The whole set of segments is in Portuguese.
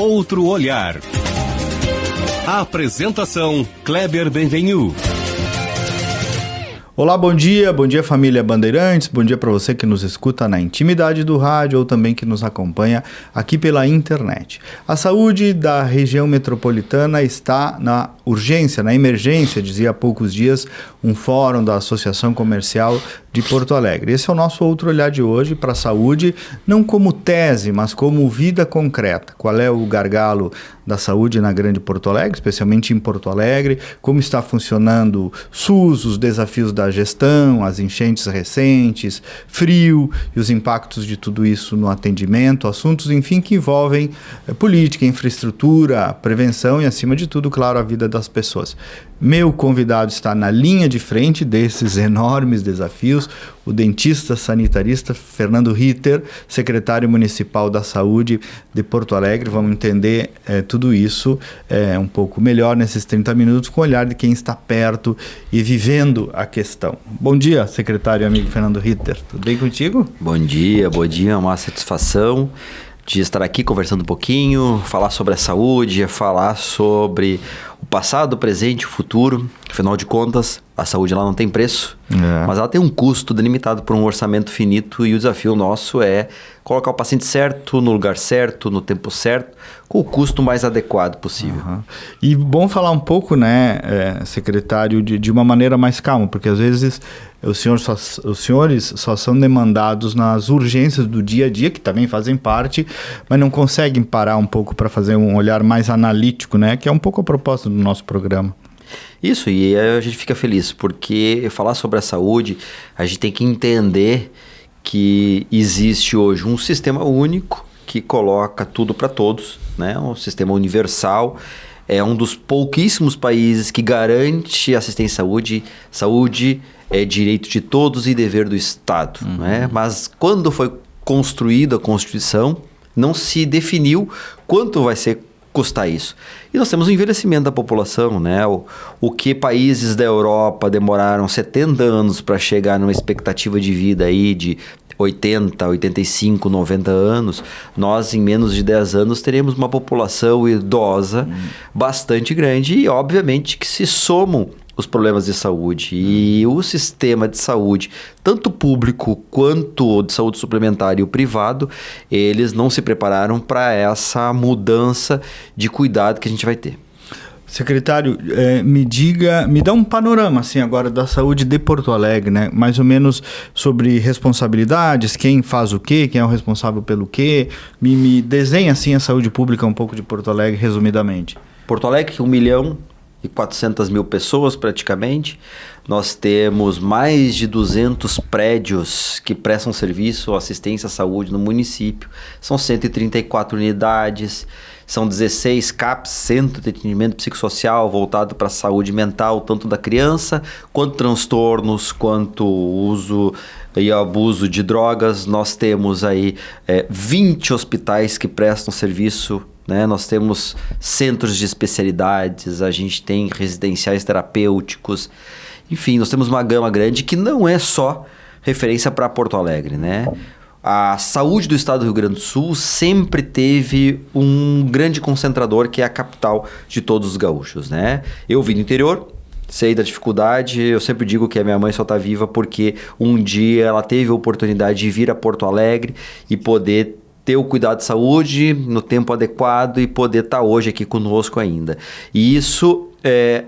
Outro olhar. A apresentação Kleber Benvenu. Olá, bom dia família Bandeirantes, bom dia para você que nos escuta na intimidade do rádio ou também que nos acompanha aqui pela internet. A saúde da região metropolitana está na urgência, na emergência, dizia há poucos dias um fórum da Associação Comercial de Porto Alegre. Esse é o nosso outro olhar de hoje para a saúde, não como tese, mas como vida concreta. Qual é o gargalo da saúde na Grande Porto Alegre, especialmente em Porto Alegre, como está funcionando o SUS, os desafios da gestão, as enchentes recentes, frio e os impactos de tudo isso no atendimento, assuntos, enfim, que envolvem política, infraestrutura, prevenção e, acima de tudo, claro, a vida das pessoas. Meu convidado está na linha de frente desses enormes desafios, o dentista sanitarista Fernando Ritter, secretário municipal da Saúde de Porto Alegre. Vamos entender tudo isso um pouco melhor nesses 30 minutos com o olhar de quem está perto e vivendo a questão. Bom dia, secretário e amigo Fernando Ritter. Tudo bem contigo? Bom dia, uma satisfação de estar aqui conversando um pouquinho, falar sobre a saúde, falar sobre o passado, o presente e o futuro. Afinal de contas, a saúde ela não tem preço, mas ela tem um custo delimitado por um orçamento finito, e o desafio nosso é colocar o paciente certo, no lugar certo, no tempo certo, com o custo mais adequado possível. E bom falar um pouco, secretário, de uma maneira mais calma, porque às vezes os senhores só são demandados nas urgências do dia a dia, que também fazem parte, mas não conseguem parar um pouco para fazer um olhar mais analítico, que é um pouco a proposta do nosso programa. Isso, e a gente fica feliz, porque falar sobre a saúde, a gente tem que entender que existe hoje um sistema único que coloca tudo para todos, um sistema universal. É um dos pouquíssimos países que garante assistência à saúde. Saúde é direito de todos e dever do Estado. Mas quando foi construída a Constituição, não se definiu quanto vai custar isso. E nós temos o envelhecimento da população, O que países da Europa demoraram 70 anos para chegar numa expectativa de vida aí de 80, 85, 90 anos, nós em menos de 10 anos teremos uma população idosa bastante grande, e obviamente que se somam os problemas de saúde. E o sistema de saúde, tanto público quanto de saúde suplementar e o privado, eles não se prepararam para essa mudança de cuidado que a gente vai ter. Secretário, me dá um panorama assim agora da saúde de Porto Alegre, mais ou menos sobre responsabilidades, quem faz o quê, quem é o responsável pelo quê, me desenha assim a saúde pública um pouco de Porto Alegre, resumidamente. Porto Alegre, 1.400.000 pessoas praticamente. Nós temos mais de 200 prédios que prestam serviço, assistência à saúde no município. São 134 unidades, são 16 CAPs, Centro de Atendimento Psicossocial, voltado para a saúde mental, tanto da criança, quanto transtornos, quanto uso e abuso de drogas. Nós temos aí 20 hospitais que prestam serviço, nós temos centros de especialidades, a gente tem residenciais terapêuticos, enfim, nós temos uma gama grande que não é só referência para Porto Alegre, A saúde do estado do Rio Grande do Sul sempre teve um grande concentrador, que é a capital de todos os gaúchos, Eu vim do interior, sei da dificuldade, eu sempre digo que a minha mãe só está viva porque um dia ela teve a oportunidade de vir a Porto Alegre e poder ter o cuidado de saúde no tempo adequado e poder estar hoje aqui conosco ainda. E isso,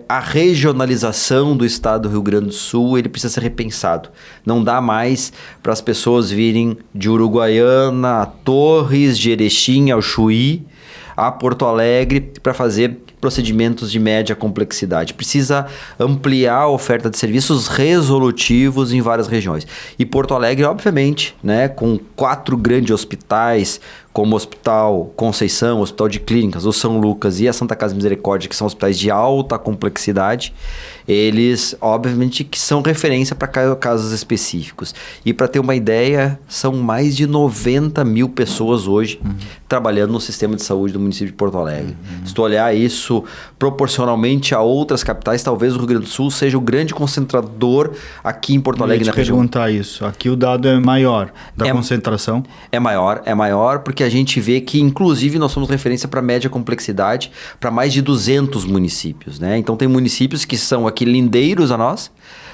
a regionalização do estado do Rio Grande do Sul, ele precisa ser repensado. Não dá mais para as pessoas virem de Uruguaiana a Torres, de Erechim ao Chuí, a Porto Alegre para fazer procedimentos de média complexidade. Precisa ampliar a oferta de serviços resolutivos em várias regiões. E Porto Alegre, obviamente, com 4 grandes hospitais, como o Hospital Conceição, o Hospital de Clínicas, o São Lucas e a Santa Casa Misericórdia, que são hospitais de alta complexidade, eles, obviamente, que são referência para casos específicos. E para ter uma ideia, são mais de 90.000 pessoas hoje trabalhando no sistema de saúde do município de Porto Alegre. Se tu olhar isso proporcionalmente a outras capitais, talvez o Rio Grande do Sul seja o grande concentrador aqui em Porto Alegre, na região. Eu ia te perguntar isso. Aqui o dado é maior da concentração. É maior, porque que a gente vê que, inclusive, nós somos referência para média complexidade para mais de 200 municípios, né? Então, tem municípios que são aqui lindeiros a nós,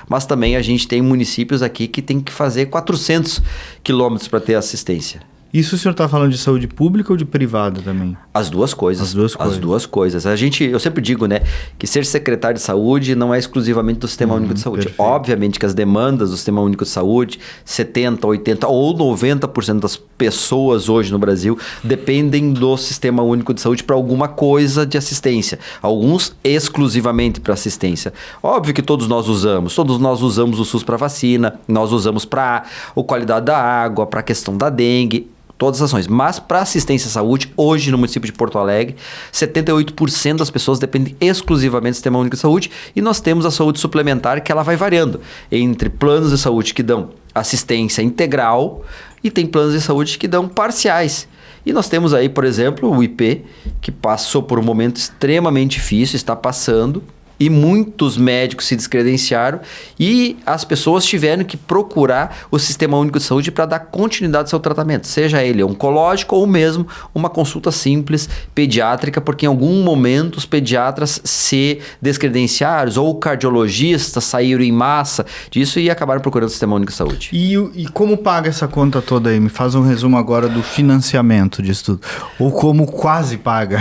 mas também a gente tem municípios aqui que tem que fazer 400 quilômetros para ter assistência. Isso o senhor está falando de saúde pública ou de privada também? As duas coisas. As duas coisas. Eu sempre digo, né, que ser secretário de saúde não é exclusivamente do Sistema Único de Saúde. Perfeito. Obviamente que as demandas do Sistema Único de Saúde, 70%, 80% ou 90% das pessoas hoje no Brasil dependem do Sistema Único de Saúde para alguma coisa de assistência. Alguns exclusivamente para assistência. Óbvio que todos nós usamos o SUS para vacina, nós usamos para a qualidade da água, para a questão da dengue, todas as ações. Mas para assistência à saúde, hoje no município de Porto Alegre, 78% das pessoas dependem exclusivamente do Sistema Único de Saúde e nós temos a saúde suplementar que ela vai variando entre planos de saúde que dão assistência integral e tem planos de saúde que dão parciais. E nós temos aí, por exemplo, o IP, que passou por um momento extremamente difícil, está passando, e muitos médicos se descredenciaram e as pessoas tiveram que procurar o Sistema Único de Saúde para dar continuidade ao seu tratamento, seja ele oncológico ou mesmo uma consulta simples pediátrica, porque em algum momento os pediatras se descredenciaram ou cardiologistas saíram em massa disso e acabaram procurando o Sistema Único de Saúde. E como paga essa conta toda aí? Me faz um resumo agora do financiamento disso tudo. Ou como quase paga?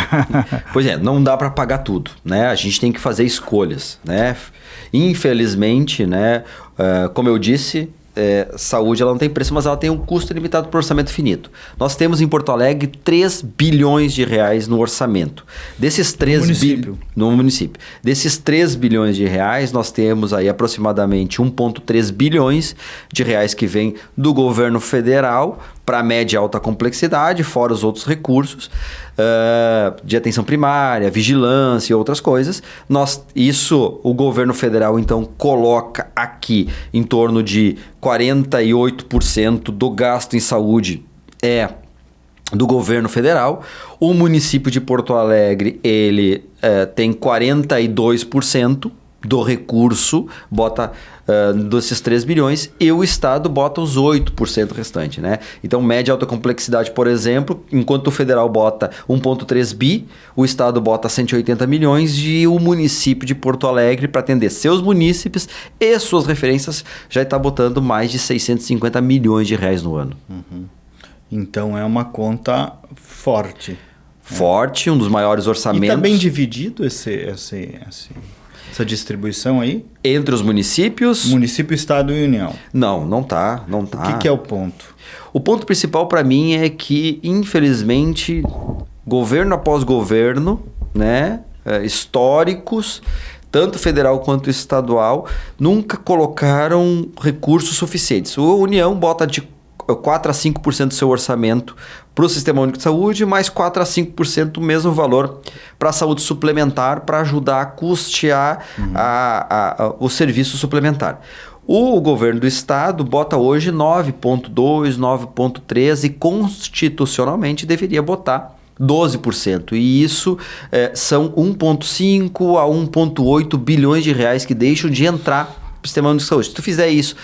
Pois é, não dá para pagar tudo, né? A gente tem que fazer escolhas, né? Infelizmente, né? Como eu disse, saúde ela não tem preço, mas ela tem um custo limitado por orçamento finito. Nós temos em Porto Alegre 3 bilhões de reais no orçamento. Desses 3 no município. Desses 3 bilhões de reais, nós temos aí aproximadamente 1,3 bilhões de reais que vem do governo federal para média e alta complexidade, fora os outros recursos de atenção primária, vigilância e outras coisas. O governo federal, então, coloca aqui em torno de 48% do gasto em saúde do governo federal. O município de Porto Alegre, ele tem 42% do recurso, bota desses 3 bilhões, e o Estado bota os 8% restante, né? Então, média e alta complexidade, por exemplo, enquanto o federal bota 1,3 bi, o Estado bota 180 milhões e o município de Porto Alegre, para atender seus munícipes e suas referências, já está botando mais de 650 milhões de reais no ano. Uhum. Então, é uma conta forte. Forte, um dos maiores orçamentos. E está bem dividido essa distribuição aí? Entre os municípios? Município, Estado e União. Não tá. O que é o ponto? O ponto principal para mim é que, infelizmente, governo após governo, né, históricos, tanto federal quanto estadual, nunca colocaram recursos suficientes. A União bota de 4 a 5% do seu orçamento para o Sistema Único de Saúde, mais 4 a 5% o mesmo valor para a saúde suplementar, para ajudar a custear o serviço suplementar. O governo do estado bota hoje 9,2%, 9,3% e constitucionalmente deveria botar 12%. E isso são 1,5 a 1,8 bilhões de reais que deixam de entrar Sistema Único de Saúde. Se tu fizer isso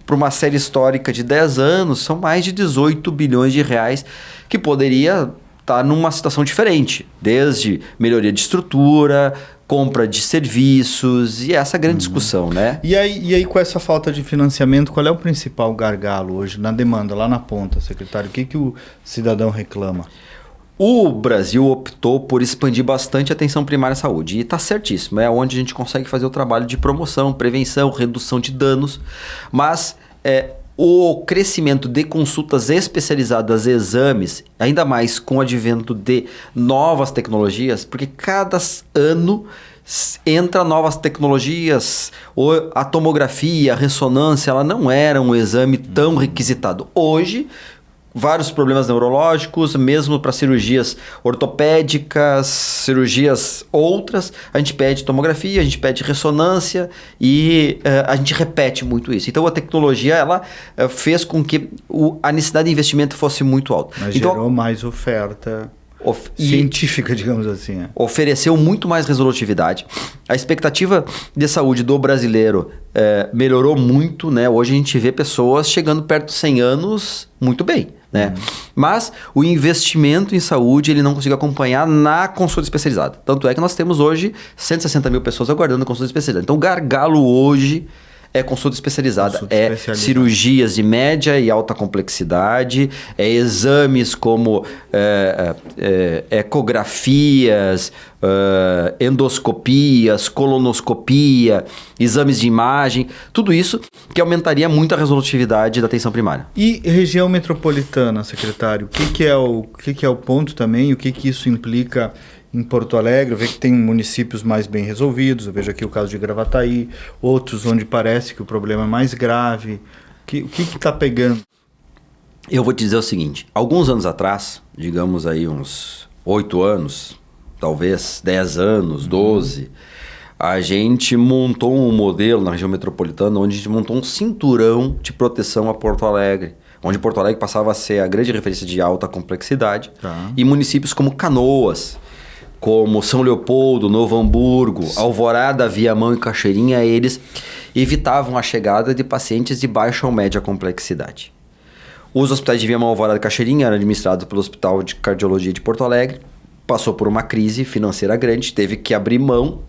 para uma série histórica de 10 anos, são mais de 18 bilhões de reais que poderia estar numa situação diferente, desde melhoria de estrutura, compra de serviços e essa grande discussão, né? E aí, com essa falta de financiamento, qual é o principal gargalo hoje na demanda, lá na ponta, secretário? O que o cidadão reclama? O Brasil optou por expandir bastante a atenção primária à saúde e está certíssimo, é onde a gente consegue fazer o trabalho de promoção, prevenção, redução de danos, mas o crescimento de consultas especializadas e exames, ainda mais com o advento de novas tecnologias, porque cada ano entra novas tecnologias, a tomografia, a ressonância, ela não era um exame tão requisitado. Hoje, vários problemas neurológicos, mesmo para cirurgias ortopédicas, cirurgias outras, a gente pede tomografia, a gente pede ressonância e a gente repete muito isso. Então a tecnologia ela fez com que a necessidade de investimento fosse muito alta. Mas então, gerou mais oferta científica, digamos assim. Ofereceu muito mais resolutividade. A expectativa de saúde do brasileiro melhorou muito, né? Hoje a gente vê pessoas chegando perto de 100 anos muito bem. né? Mas o investimento em saúde, ele não conseguiu acompanhar na consulta especializada. Tanto é que nós temos hoje 160 mil pessoas aguardando a consulta especializada. Então, o gargalo hoje é consulta especializada, cirurgias de média e alta complexidade, exames como ecografias, endoscopias, colonoscopia, exames de imagem, tudo isso que aumentaria muito a resolutividade da atenção primária. E região metropolitana, secretário, o que é o ponto também, o que isso implica em Porto Alegre? Eu vejo que tem municípios mais bem resolvidos, eu vejo aqui o caso de Gravataí, outros onde parece que o problema é mais grave. O que está pegando? Eu vou te dizer o seguinte, alguns anos atrás, digamos aí uns 8 anos, talvez 10 anos, 12, a gente montou um modelo na região metropolitana onde a gente montou um cinturão de proteção a Porto Alegre, onde Porto Alegre passava a ser a grande referência de alta complexidade, e municípios como Canoas, como São Leopoldo, Novo Hamburgo, Alvorada, Viamão e Cachoeirinha, eles evitavam a chegada de pacientes de baixa ou média complexidade. Os hospitais de Viamão, Alvorada e Cachoeirinha eram administrados pelo Hospital de Cardiologia de Porto Alegre, passou por uma crise financeira grande, teve que abrir mão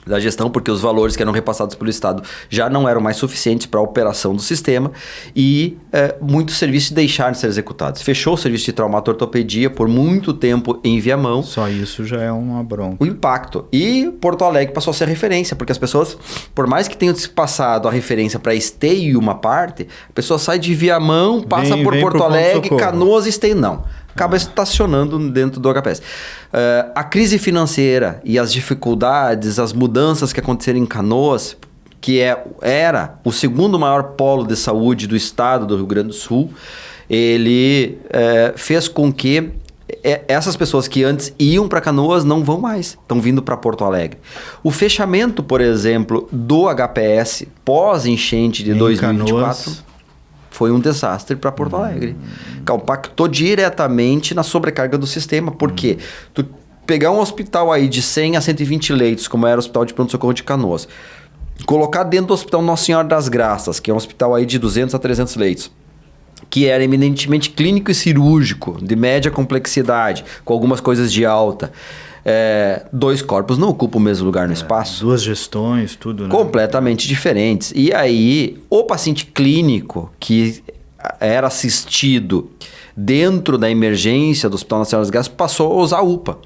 da gestão, porque os valores que eram repassados pelo Estado já não eram mais suficientes para a operação do sistema e muitos serviços deixaram de ser executados. Fechou o serviço de traumato-ortopedia por muito tempo em Viamão. Só isso já é uma bronca. O impacto. E Porto Alegre passou a ser referência, porque as pessoas, por mais que tenham passado a referência para Esteio e uma parte, a pessoa sai de Viamão, passa por Porto Alegre, Canoas e Esteio. Não. Acaba estacionando dentro do HPS. A crise financeira e as dificuldades, as mudanças que aconteceram em Canoas, que era o segundo maior polo de saúde do estado do Rio Grande do Sul, ele fez com que essas pessoas que antes iam para Canoas não vão mais, estão vindo para Porto Alegre. O fechamento, por exemplo, do HPS pós-enchente de 2024... Canoas foi um desastre para Porto Alegre. Impactou diretamente na sobrecarga do sistema. Por quê? Tu pegar um hospital aí de 100 a 120 leitos, como era o Hospital de Pronto-Socorro de Canoas, colocar dentro do Hospital Nossa Senhora das Graças, que é um hospital aí de 200 a 300 leitos, que era eminentemente clínico e cirúrgico, de média complexidade, com algumas coisas de alta. 2 corpos não ocupam o mesmo lugar no espaço. 2 gestões, tudo, né? Completamente diferentes. E aí, o paciente clínico que era assistido dentro da emergência do Hospital Nacional das Graças passou a usar UPA.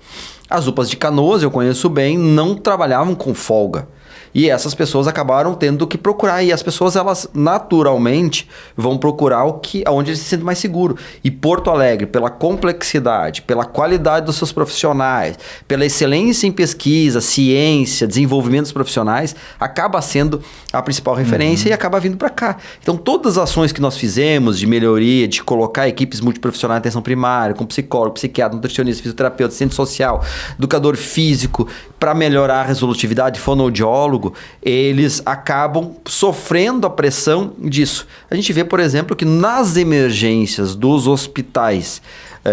As UPAs de Canoas, eu conheço bem, não trabalhavam com folga. E essas pessoas acabaram tendo que procurar. E as pessoas, elas naturalmente vão procurar onde eles se sentem mais seguros. E Porto Alegre, pela complexidade, pela qualidade dos seus profissionais, pela excelência em pesquisa, ciência, desenvolvimento dos profissionais, acaba sendo a principal referência e acaba vindo para cá. Então, todas as ações que nós fizemos de melhoria, de colocar equipes multiprofissionais de atenção primária, com psicólogo, psiquiatra, nutricionista, fisioterapeuta, assistente social, educador físico, para melhorar a resolutividade, fonoaudiólogo, eles acabam sofrendo a pressão disso. A gente vê, por exemplo, que nas emergências dos hospitais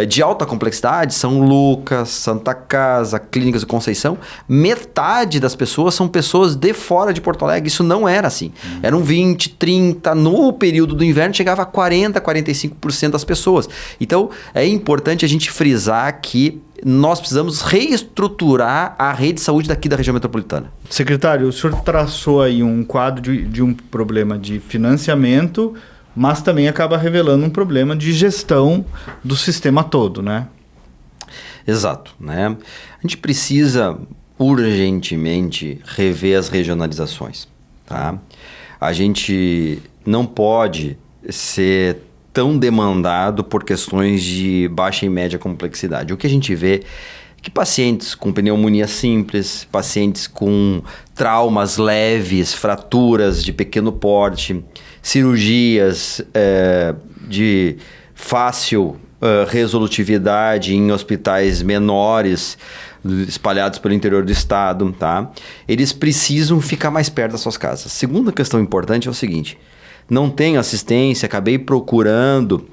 de alta complexidade, São Lucas, Santa Casa, Clínicas de Conceição, metade das pessoas são pessoas de fora de Porto Alegre. Isso não era assim. Eram 20, 30, no período do inverno chegava a 40, 45% das pessoas. Então, é importante a gente frisar que nós precisamos reestruturar a rede de saúde daqui da região metropolitana. Secretário, o senhor traçou aí um quadro de um problema de financiamento, mas também acaba revelando um problema de gestão do sistema todo, né? Exato, né? A gente precisa urgentemente rever as regionalizações, tá? A gente não pode ser tão demandado por questões de baixa e média complexidade. O que a gente vê é que pacientes com pneumonia simples, pacientes com traumas leves, fraturas de pequeno porte, cirurgias de fácil resolutividade em hospitais menores espalhados pelo interior do estado, tá? Eles precisam ficar mais perto das suas casas. Segunda questão importante é o seguinte: não tenho assistência, acabei procurando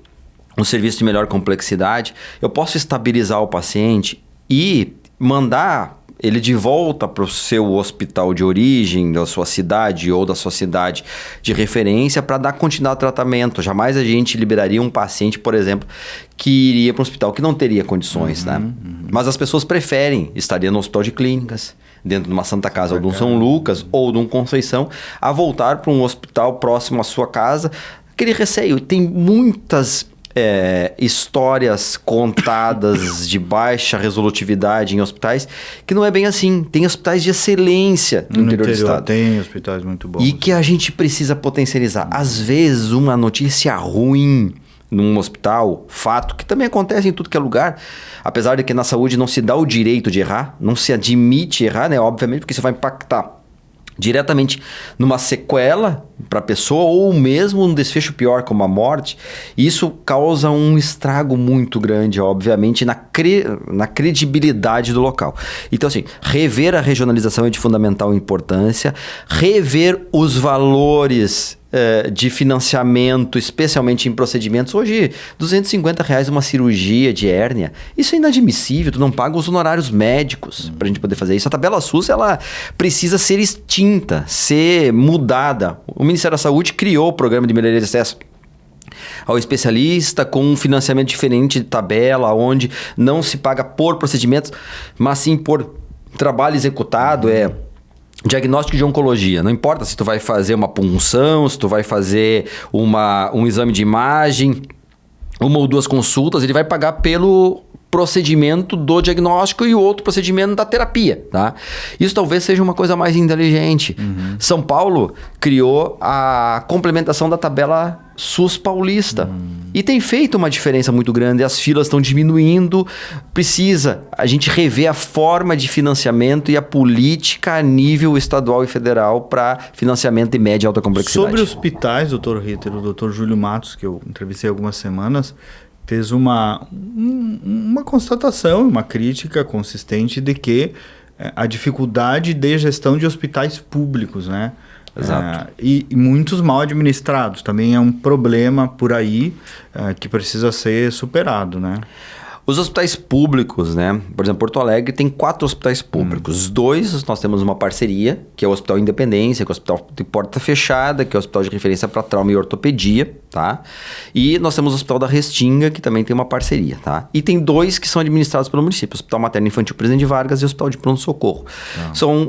um serviço de melhor complexidade, eu posso estabilizar o paciente e mandar ele de volta para o seu hospital de origem, da sua cidade ou da sua cidade de referência para dar continuidade ao tratamento. Jamais a gente liberaria um paciente, por exemplo, que iria para um hospital que não teria condições, né? Mas as pessoas preferem estaria no hospital de clínicas, dentro de uma Santa Casa ou de um São Lucas ou de um Conceição, a voltar para um hospital próximo à sua casa. Aquele receio. Tem muitas histórias contadas de baixa resolutividade em hospitais que não é bem assim. Tem hospitais de excelência no interior do estado. Tem hospitais muito bons. E que a gente precisa potencializar. Às vezes, uma notícia ruim num hospital, fato, que também acontece em tudo que é lugar, apesar de que na saúde não se dá o direito de errar, não se admite errar, né? Obviamente, porque isso vai impactar diretamente numa sequela para a pessoa ou mesmo um desfecho pior como a morte. Isso causa um estrago muito grande, obviamente, na credibilidade do local. Então, assim, rever a regionalização é de fundamental importância, rever os valores de financiamento, especialmente em procedimentos. Hoje, R$250 uma cirurgia de hérnia, isso é inadmissível, tu não paga os honorários médicos para a gente poder fazer isso. A tabela SUS, ela precisa ser extinta, ser mudada. O Ministério da Saúde criou o programa de melhoria de acesso ao especialista com um financiamento diferente de tabela, onde não se paga por procedimentos, mas sim por trabalho executado, diagnóstico de oncologia. Não importa se tu vai fazer uma punção, se tu vai fazer um exame de imagem, uma ou duas consultas, ele vai pagar pelo procedimento do diagnóstico e o outro procedimento da terapia, tá? Isso talvez seja uma coisa mais inteligente. São Paulo criou a complementação da tabela SUS paulista e tem feito uma diferença muito grande. As filas estão diminuindo. Precisa a gente rever a forma de financiamento e a política a nível estadual e federal para financiamento de média e alta complexidade. Sobre hospitais, doutor Ritter, o doutor Júlio Matos, que eu entrevistei há algumas semanas, fez uma constatação, uma crítica consistente de que a dificuldade de gestão de hospitais públicos, né? Exato. E muitos mal administrados. Também é um problema por aí que precisa ser superado, né? Os hospitais públicos, né? Por exemplo, Porto Alegre tem 4 hospitais públicos. 2, nós temos uma parceria, que é o Hospital Independência, que é o hospital de porta fechada, que é o hospital de referência para trauma e ortopedia, tá? E nós temos o Hospital da Restinga, que também tem uma parceria, tá? E tem 2 que são administrados pelo município, o Hospital Materno Infantil Presidente Vargas e o Hospital de Pronto-Socorro.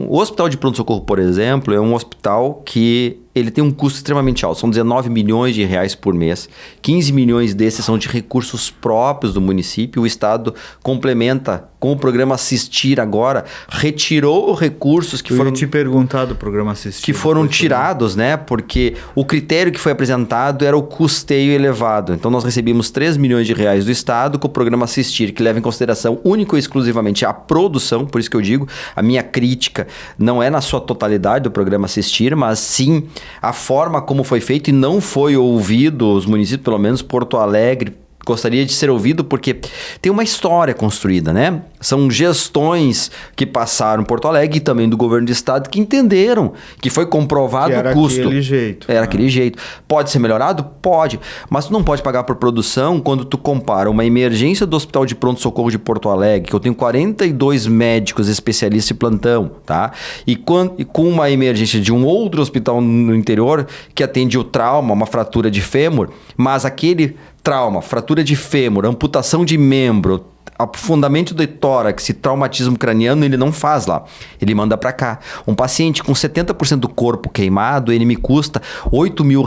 O Hospital de Pronto-Socorro, por exemplo, é um hospital que ele tem um custo extremamente alto, são 19 milhões de reais por mês, 15 milhões desses são de recursos próprios do município, o Estado complementa com o programa Assistir agora, retirou recursos que foram... Eu ia te perguntar do programa Assistir. Que foram tirados, né? Porque o critério que foi apresentado era o custeio elevado. Então nós recebemos 3 milhões de reais do Estado com o programa Assistir, que leva em consideração único e exclusivamente a produção, por isso que eu digo, a minha crítica não é na sua totalidade do programa Assistir, mas sim a forma como foi feito e não foi ouvido os municípios, pelo menos Porto Alegre, gostaria de ser ouvido porque tem uma história construída, né? São gestões que passaram em Porto Alegre e também do governo do estado que entenderam que foi comprovado o custo. Era aquele jeito. Era aquele jeito. Pode ser melhorado? Pode. Mas tu não pode pagar por produção quando tu compara uma emergência do Hospital de Pronto-Socorro de Porto Alegre, que eu tenho 42 médicos especialistas de plantão, tá? E com uma emergência de um outro hospital no interior que atende o trauma, uma fratura de fêmur, mas aquele trauma, fratura de fêmur, amputação de membro, aprofundamento de tórax e traumatismo craniano, ele não faz lá. Ele manda para cá. Um paciente com 70% do corpo queimado, ele me custa R$8 mil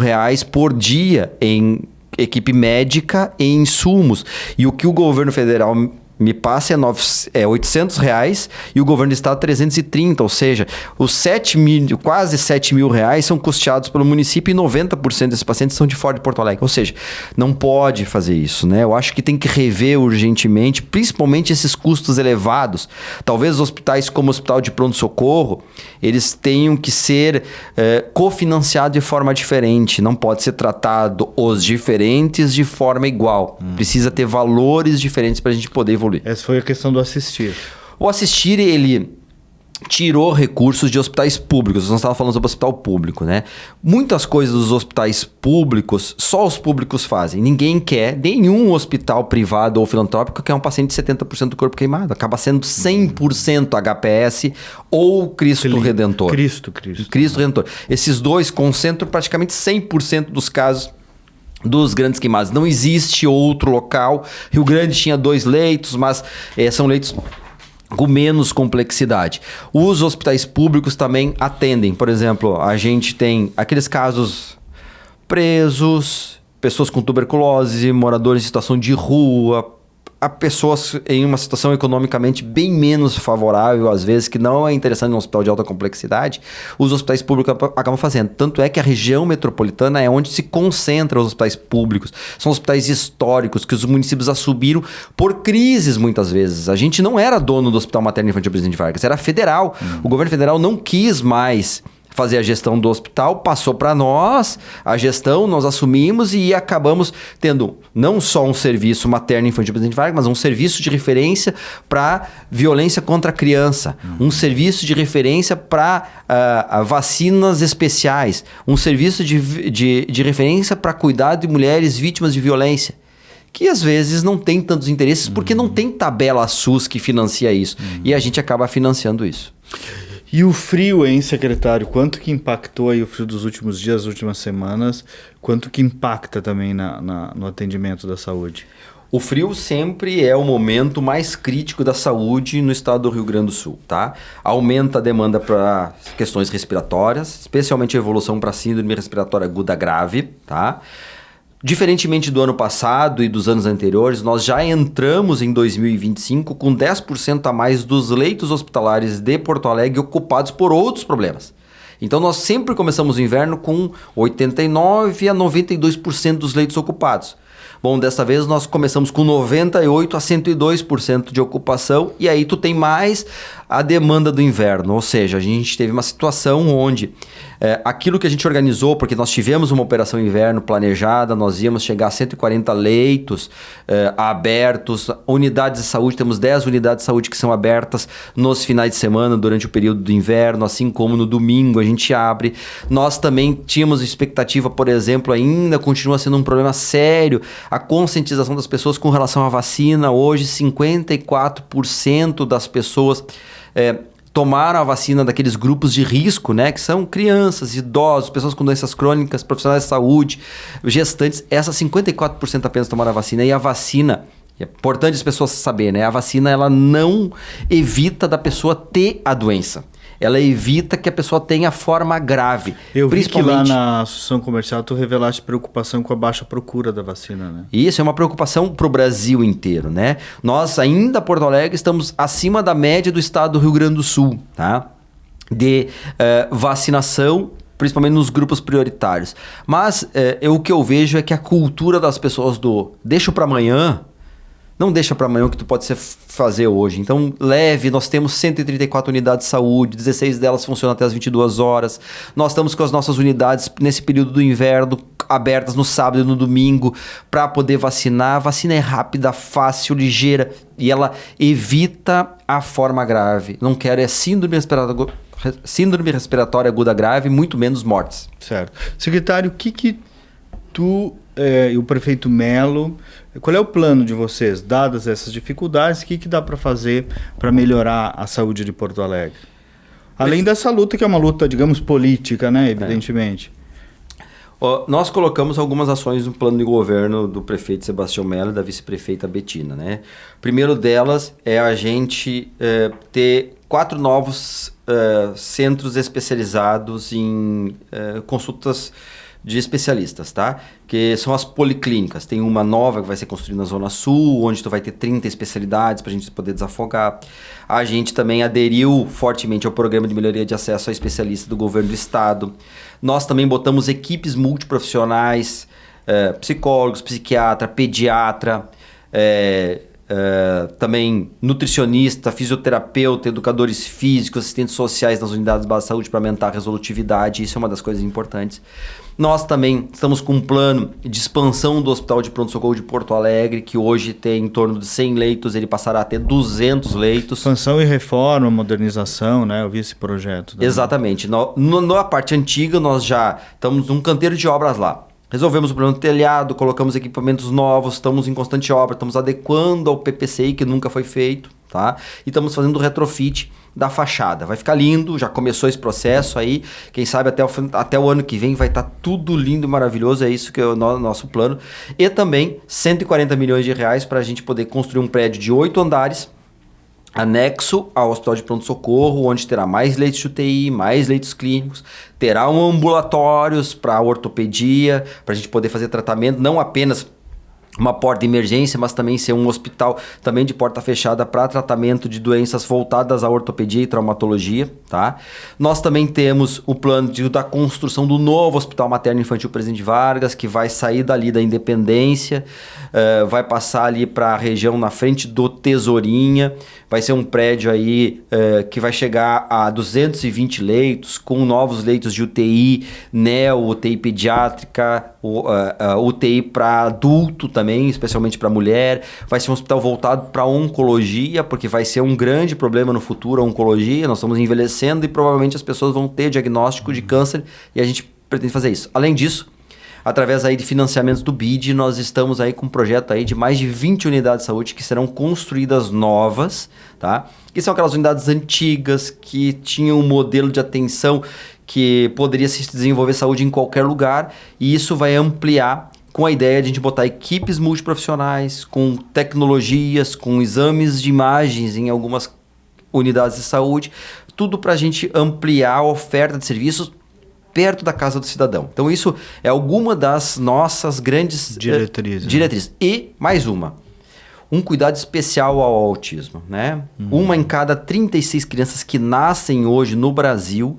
por dia em equipe médica e insumos. E o que o governo federal me passa é R$800 e o governo do estado 330, ou seja, os quase 7 mil reais são custeados pelo município e 90% desses pacientes são de fora de Porto Alegre, ou seja, não pode fazer isso, né? Eu acho que tem que rever urgentemente, principalmente esses custos elevados. Talvez os hospitais como o Hospital de Pronto-Socorro, eles tenham que ser cofinanciados de forma diferente, não pode ser tratado os diferentes de forma igual, precisa ter valores diferentes para a gente poder evoluir. Essa foi a questão do Assistir. O Assistir, ele tirou recursos de hospitais públicos. Nós estávamos falando sobre hospital público, né? Muitas coisas dos hospitais públicos, só os públicos fazem. Ninguém quer, nenhum hospital privado ou filantrópico quer um paciente de 70% do corpo queimado. Acaba sendo 100% HPS ou Cristo Redentor. Cristo Redentor. Esses dois concentram praticamente 100% dos casos dos grandes queimados. Não existe outro local. Rio Grande tinha 2 leitos, mas são leitos com menos complexidade. Os hospitais públicos também atendem. Por exemplo, a gente tem aqueles casos presos, pessoas com tuberculose, moradores em situação de rua, a pessoas em uma situação economicamente bem menos favorável, às vezes, que não é interessante num hospital de alta complexidade, os hospitais públicos acabam fazendo. Tanto é que a região metropolitana é onde se concentram os hospitais públicos. São hospitais históricos que os municípios assumiram por crises, muitas vezes. A gente não era dono do Hospital Materno Infantil Presidente Vargas, era federal. O governo federal não quis mais fazer a gestão do hospital, passou para nós a gestão, nós assumimos e acabamos tendo não só um serviço materno infantil Presidente Vargas, mas um serviço de referência para violência contra a criança, um serviço de referência para vacinas especiais, um serviço de referência para cuidar de mulheres vítimas de violência, que às vezes não tem tantos interesses porque não tem tabela SUS que financia isso, e a gente acaba financiando isso. E o frio, hein, secretário? Quanto que impactou aí o frio dos últimos dias, das últimas semanas? Quanto que impacta também no atendimento da saúde? O frio sempre é o momento mais crítico da saúde no estado do Rio Grande do Sul, tá? Aumenta a demanda para questões respiratórias, especialmente a evolução para síndrome respiratória aguda grave, tá? Diferentemente do ano passado e dos anos anteriores, nós já entramos em 2025 com 10% a mais dos leitos hospitalares de Porto Alegre ocupados por outros problemas. Então nós sempre começamos o inverno com 89% a 92% dos leitos ocupados. Bom, dessa vez nós começamos com 98% a 102% de ocupação e aí tu tem mais a demanda do inverno. Ou seja, a gente teve uma situação onde aquilo que a gente organizou, porque nós tivemos uma operação inverno planejada, nós íamos chegar a 140 leitos abertos, unidades de saúde, temos 10 unidades de saúde que são abertas nos finais de semana durante o período do inverno, assim como no domingo a gente abre. Nós também tínhamos expectativa, por exemplo, ainda continua sendo um problema sério, a conscientização das pessoas com relação à vacina. Hoje 54% das pessoas tomaram a vacina daqueles grupos de risco, né? Que são crianças, idosos, pessoas com doenças crônicas, profissionais de saúde, gestantes. Essas 54% apenas tomaram a vacina. E a vacina, é importante as pessoas saberem, né? A vacina ela não evita da pessoa ter a doença. Ela evita que a pessoa tenha forma grave. Eu vi que lá na Associação Comercial tu revelaste preocupação com a baixa procura da vacina, né? Isso é uma preocupação para o Brasil inteiro, né? Nós ainda, Porto Alegre, estamos acima da média do estado do Rio Grande do Sul, tá? De vacinação, principalmente nos grupos prioritários. Mas o que eu vejo é que a cultura das pessoas do deixa para amanhã, não deixa para amanhã o que tu pode fazer hoje. Então, leve, nós temos 134 unidades de saúde, 16 delas funcionam até as 22 horas. Nós estamos com as nossas unidades nesse período do inverno abertas no sábado e no domingo para poder vacinar. A vacina é rápida, fácil, ligeira e ela evita a forma grave. Não quero síndrome respiratória aguda grave, muito menos mortes. Certo. Secretário, o que tu e o prefeito Melo, qual é o plano de vocês, dadas essas dificuldades, o que dá para fazer para melhorar a saúde de Porto Alegre? Além dessa luta, que é uma luta, digamos, política, né, evidentemente. Nós colocamos algumas ações no plano de governo do prefeito Sebastião Melo e da vice-prefeita Betina, né? Primeiro delas é a gente ter 4 novos centros especializados em consultas de especialistas, tá? Que são as policlínicas. Tem uma nova que vai ser construída na Zona Sul, onde tu vai ter 30 especialidades para a gente poder desafogar. A gente também aderiu fortemente ao programa de melhoria de acesso a especialistas do governo do estado. Nós também botamos equipes multiprofissionais, psicólogos, psiquiatra, pediatra, também nutricionista, fisioterapeuta, educadores físicos, assistentes sociais nas unidades de saúde para aumentar a resolutividade. Isso é uma das coisas importantes. Nós também estamos com um plano de expansão do Hospital de Pronto-Socorro de Porto Alegre, que hoje tem em torno de 100 leitos, ele passará a ter 200 leitos. Expansão e reforma, modernização, né? Eu vi esse projeto. Também. Exatamente. Na parte antiga, nós já estamos num canteiro de obras lá. Resolvemos o problema do telhado, colocamos equipamentos novos, estamos em constante obra, estamos adequando ao PPCI, que nunca foi feito, tá? E estamos fazendo o retrofit da fachada. Vai ficar lindo, já começou esse processo aí. Quem sabe até o ano que vem vai estar tudo lindo e maravilhoso, é isso que é o nosso plano. E também 140 milhões de reais para a gente poder construir um prédio de 8 andares, anexo ao Hospital de Pronto-Socorro, onde terá mais leitos de UTI, mais leitos clínicos, terá ambulatórios para ortopedia, para a gente poder fazer tratamento, não apenas uma porta de emergência, mas também ser um hospital também de porta fechada para tratamento de doenças voltadas à ortopedia e traumatologia, tá? Nós também temos o plano da construção do novo Hospital Materno Infantil Presidente Vargas, que vai sair dali da Independência, vai passar ali para a região na frente do Tesourinha, vai ser um prédio aí que vai chegar a 220 leitos, com novos leitos de UTI, neo, UTI pediátrica, UTI para adulto também, especialmente para mulher. Vai ser um hospital voltado para oncologia, porque vai ser um grande problema no futuro a oncologia. Nós estamos envelhecendo e provavelmente as pessoas vão ter diagnóstico de câncer e a gente pretende fazer isso. Além disso, através aí de financiamentos do BID, nós estamos aí com um projeto aí de mais de 20 unidades de saúde que serão construídas novas, tá? Que são aquelas unidades antigas que tinham um modelo de atenção que poderia se desenvolver saúde em qualquer lugar, e isso vai ampliar com a ideia de a gente botar equipes multiprofissionais, com tecnologias, com exames de imagens em algumas unidades de saúde, tudo para a gente ampliar a oferta de serviços perto da casa do cidadão. Então isso é alguma das nossas grandes diretrizes. E mais um cuidado especial ao autismo, né? Uma em cada 36 crianças que nascem hoje no Brasil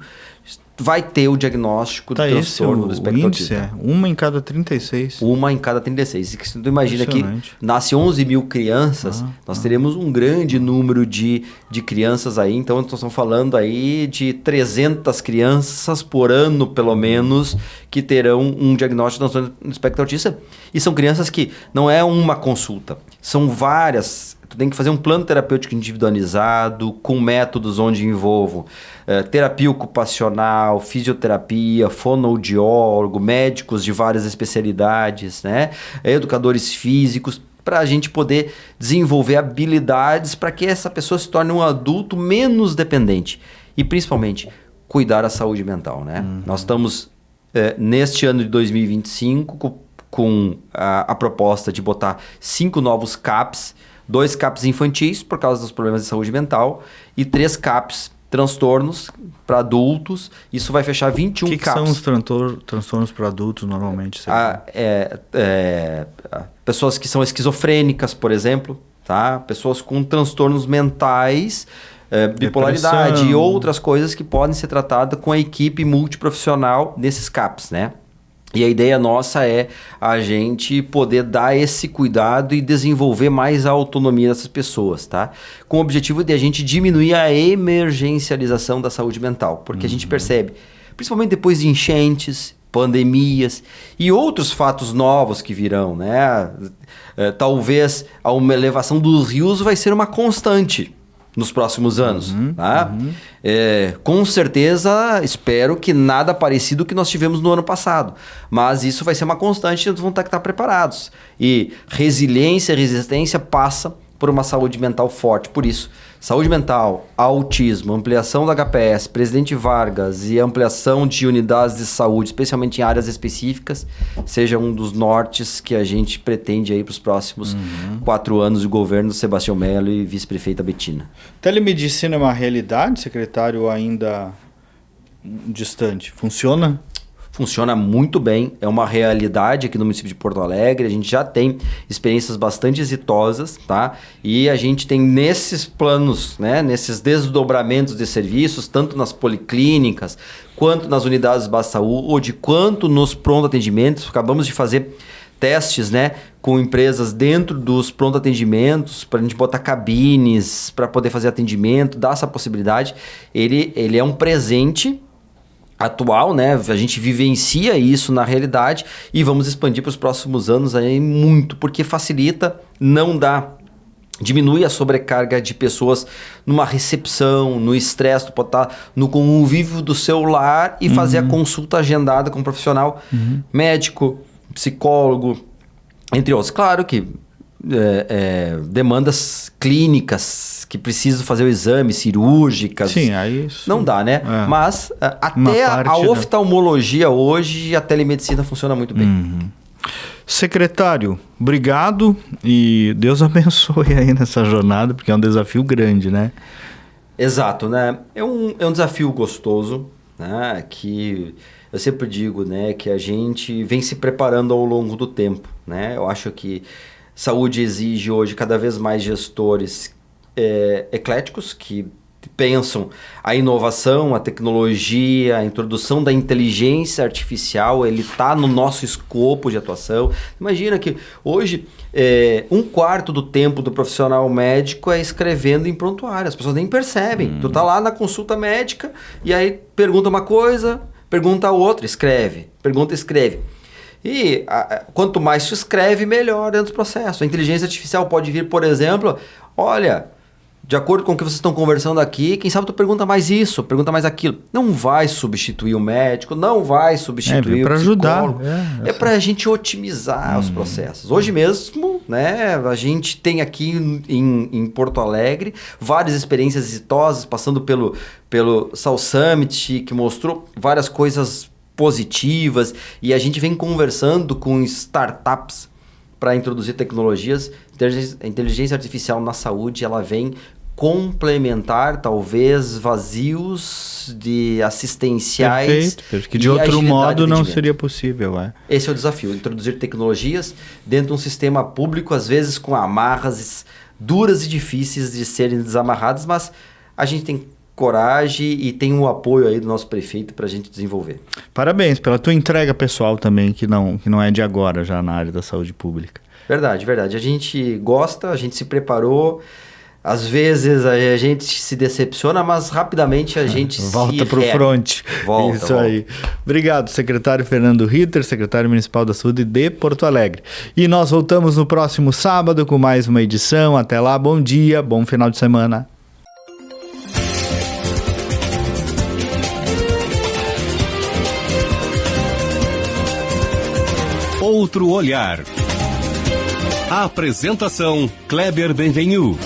vai ter o diagnóstico do transtorno do espectro autista. Uma em cada 36. Uma em cada 36. E se tu imagina que nasce 11 mil crianças, nós teremos um grande número de crianças aí. Então, nós estamos falando aí de 300 crianças por ano, pelo menos, que terão um diagnóstico do transtorno do espectro autista. E são crianças que não é uma consulta, são várias. Tu tem que fazer um plano terapêutico individualizado, com métodos onde envolvam terapia ocupacional, fisioterapia, fonoaudiólogo, médicos de várias especialidades, né? Educadores físicos, para a gente poder desenvolver habilidades para que essa pessoa se torne um adulto menos dependente. E, principalmente, cuidar da saúde mental, né? Nós estamos, neste ano de 2025, com a proposta de botar 5 novos CAPs, 2 CAPs infantis, por causa dos problemas de saúde mental, e 3 CAPs transtornos para adultos. Isso vai fechar 21 CAPs. O que são os transtornos para adultos, normalmente? Pessoas que são esquizofrênicas, por exemplo, tá? Pessoas com transtornos mentais, bipolaridade Depressão. E outras coisas que podem ser tratadas com a equipe multiprofissional desses CAPs, né? E a ideia nossa é a gente poder dar esse cuidado e desenvolver mais a autonomia dessas pessoas, tá? Com o objetivo de a gente diminuir a emergencialização da saúde mental. Porque a gente percebe, principalmente depois de enchentes, pandemias e outros fatos novos que virão, né? Talvez uma elevação dos rios vai ser uma constante nos próximos anos, tá? Com certeza, espero que nada parecido que nós tivemos no ano passado, mas isso vai ser uma constante e nós vamos ter que estar preparados. E resiliência e resistência passa por uma saúde mental forte. Por isso, saúde mental, autismo, ampliação da HPS, Presidente Vargas e ampliação de unidades de saúde, especialmente em áreas específicas, seja um dos nortes que a gente pretende aí para os próximos 4 anos do governo do Sebastião Melo e vice-prefeita Betina. Telemedicina é uma realidade, secretário, ainda distante? Funciona? Funciona muito bem, é uma realidade aqui no município de Porto Alegre, a gente já tem experiências bastante exitosas, tá? E a gente tem nesses planos, né, nesses desdobramentos de serviços, tanto nas policlínicas, quanto nas unidades de baixa saúde, quanto nos pronto atendimentos. Acabamos de fazer testes, né, com empresas dentro dos pronto atendimentos, para a gente botar cabines, para poder fazer atendimento, dar essa possibilidade. Ele é um presente atual, né? A gente vivencia isso na realidade e vamos expandir para os próximos anos aí muito, porque facilita, diminui a sobrecarga de pessoas numa recepção, no estresse, tu pode estar no convívio do celular e fazer a consulta agendada com um profissional médico, psicólogo, entre outros. Claro que demandas clínicas que precisam fazer o exame, cirúrgicas. Sim, aí isso... Não dá, né? Mas até a oftalmologia hoje, a telemedicina funciona muito bem. Secretário, obrigado e Deus abençoe aí nessa jornada, porque é um desafio grande, né? Exato, né? É um desafio gostoso, né? Que eu sempre digo, né? Que a gente vem se preparando ao longo do tempo, né? Eu acho que saúde exige hoje cada vez mais gestores ecléticos que pensam a inovação, a tecnologia, a introdução da inteligência artificial, ele está no nosso escopo de atuação. Imagina que hoje 1/4 do tempo do profissional médico é escrevendo em prontuário. As pessoas nem percebem. Tu tá lá na consulta médica e aí pergunta uma coisa, pergunta outra, escreve. Pergunta, escreve. E quanto mais tu escreve, melhor dentro do processo. A inteligência artificial pode vir, por exemplo, olha, de acordo com o que vocês estão conversando aqui, quem sabe tu pergunta mais isso, pergunta mais aquilo. Não vai substituir o médico, não vai substituir o psicólogo. É para a gente otimizar os processos. Hoje mesmo, né, a gente tem aqui em Porto Alegre várias experiências exitosas, passando pelo South Summit, que mostrou várias coisas positivas, e a gente vem conversando com startups para introduzir tecnologias. A inteligência artificial na saúde, ela vem complementar talvez vazios de assistenciais. Perfeito, que de outro modo não seria possível. Esse é o desafio, introduzir tecnologias dentro de um sistema público, às vezes com amarras duras e difíceis de serem desamarradas, mas a gente tem coragem e tem o apoio aí do nosso prefeito para a gente desenvolver. Parabéns pela tua entrega pessoal também, que não é de agora já na área da saúde pública. Verdade. A gente gosta, a gente se preparou. Às vezes a gente se decepciona, mas rapidamente a gente volta para o front. Volta. Aí. Obrigado, secretário Fernando Ritter, secretário municipal da Saúde de Porto Alegre. E nós voltamos no próximo sábado com mais uma edição. Até lá, bom dia, bom final de semana. Outro olhar. A apresentação Kleber Benvenu.